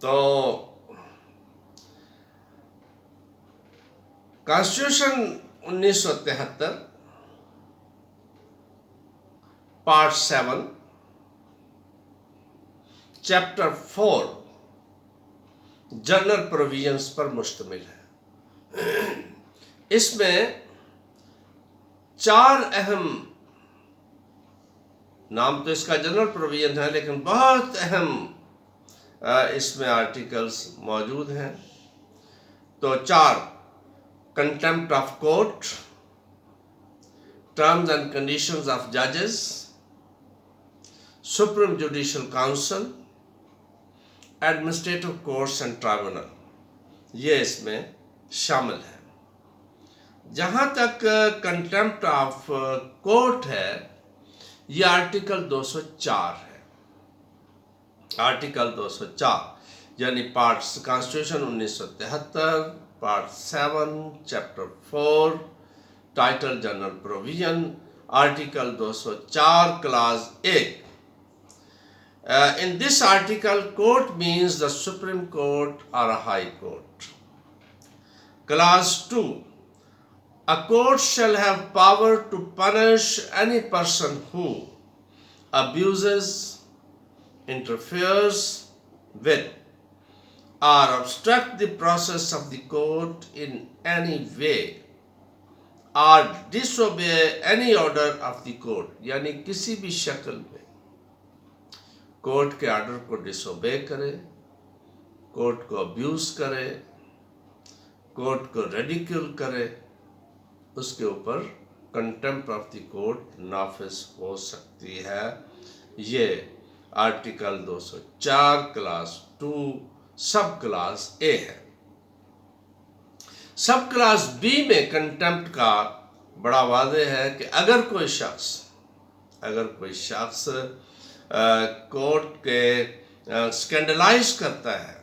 तो constitution 1973 part 7 chapter 4 general provisions पर मुश्तमिल है। इसमें 4 अहम, नाम तो इसका जनरल प्रोविजन है लेकिन बहुत अहम इसमें आर्टिकल्स मौजूद हैं। तो 4: contempt of court, terms and conditions of जजेस, supreme judicial council, administrative courts and tribunal, ये इसमें शामिल है। जहाँ तक कंटेम्प्ट ऑफ कोर्ट है, ये आर्टिकल 204 है। आर्टिकल 204 यानी part constitution 1973 part 7 chapter 4 title general provision, article 204 class 1। In this article, court means the Supreme Court or a High Court. Clause 2. A court shall have power to punish any person who abuses, interferes with, or obstructs the process of the court in any way, or disobey any order of the court. यानी किसी भी शक्ल में court के order को disobey करे, court को abuse करे, कोर्ट को रेडिक्यूल करे, उसके ऊपर कंटेम्प्ट ऑफ द कोर्ट नाफिज हो सकती है। ये आर्टिकल 204 क्लास 2 सब क्लास ए है। सब क्लास बी में कंटेम्प्ट का बड़ा वादे है कि अगर कोई शख्स कोर्ट के स्कैंडलाइज करता है,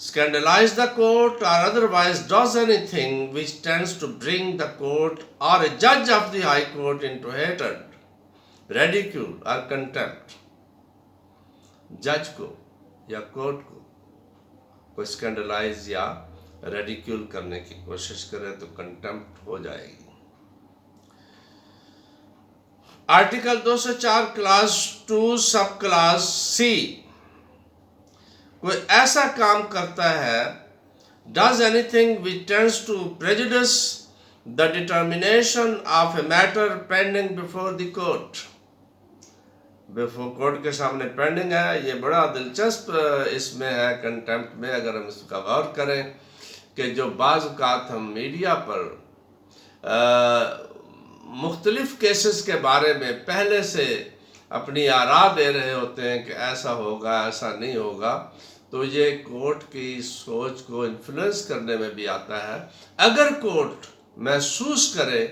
scandalize the court or otherwise does anything which tends to bring the court or a judge of the high court into hatred, ridicule or contempt, जज को या कोर्ट को कोई स्कैंडलाइज या रेडिक्यूल करने की कोशिश करे तो कंटेम्प्ट हो जाएगी। आर्टिकल 204 क्लास 2 सब क्लास सी, कोई ऐसा काम करता है does anything which tends to prejudice the determination of a matter pending before the court, court के सामने पेंडिंग है। ये बड़ा दिलचस्प इसमें है कंटेम्प्ट में, अगर हम इसका गौर करें कि जो बाज़ औक़ात हम मीडिया पर मुख्तलिफ केसेस के बारे में पहले से अपनी आरा दे रहे होते हैं कि ऐसा होगा ऐसा नहीं होगा, तो ये कोर्ट की सोच को इन्फ्लुएंस करने में भी आता है। अगर कोर्ट महसूस करे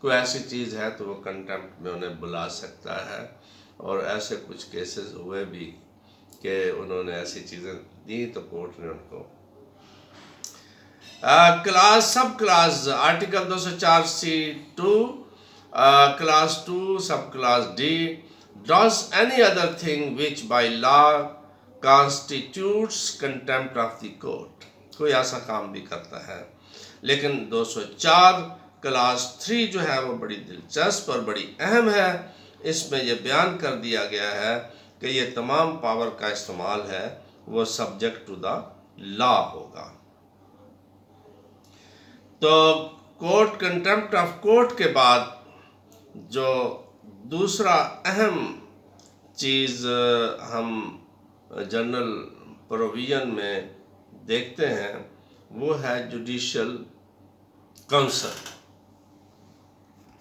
कोई ऐसी चीज़ है तो वो कंटेम्प्ट में उन्हें बुला सकता है, और ऐसे कुछ केसेस हुए भी कि उन्होंने ऐसी चीज़ें दी तो कोर्ट ने उनको क्लास सब क्लास आर्टिकल 204 सी 2 क्लास 2 सब class D, does any other thing which by law constitutes contempt of the court, कोई ऐसा काम भी करता है। लेकिन 204 क्लास 3 जो है वो बड़ी दिलचस्प और बड़ी अहम है। इसमें यह बयान कर दिया गया है कि ये तमाम पावर का इस्तेमाल है वो सब्जेक्ट टू द लॉ होगा। तो कोर्ट कंटेम्प्ट ऑफ कोर्ट के बाद जो दूसरा अहम चीज़ हम जनरल प्रोविजन में देखते हैं वो है जुडिशियल काउंसिल।